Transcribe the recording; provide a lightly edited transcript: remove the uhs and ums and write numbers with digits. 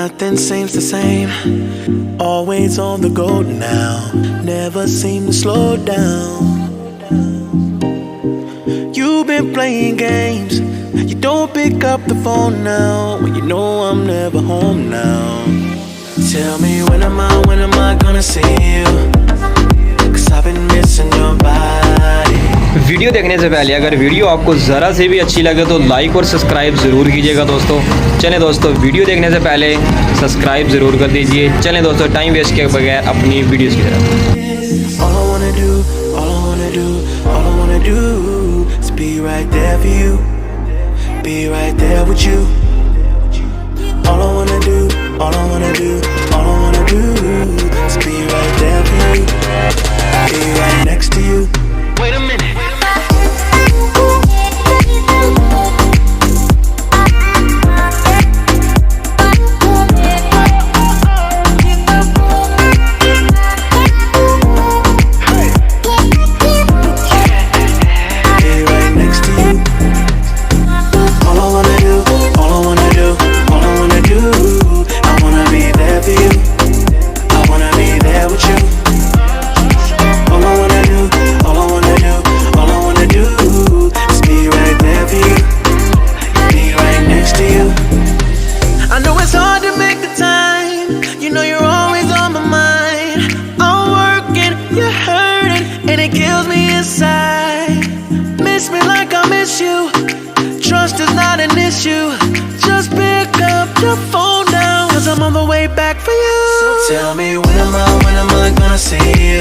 Nothing seems the same. Always on the go now. Never seem to slow down. You've been playing games. You don't pick up the phone now. When you know I'm never home now. Tell me when am I gonna see you? 'Cause I've been missing your body. Video देखने से पहले अगर video आपको ज़रा से भी अच्छी लगे तो लाइक और सब्सक्राइब ज़रूर कीजिएगा दोस्तों। चलें दोस्तों, वीडियो देखने से पहले सब्सक्राइब ज़रूर कर दीजिए। चलें दोस्तों, टाइम वेस्ट किए बगैर अपनी वीडियोस की तरफ। All I wanna do, all I wanna do, all I wanna do is be right there for you, be right there with you. All I wanna do, all I wanna do, all I wanna do is be right there for you, be right next to you. Wait a minute. Miss me like I miss you. Trust is not an issue. Just pick up your phone now, 'cause I'm on the way back for you. So tell me when am I gonna see you?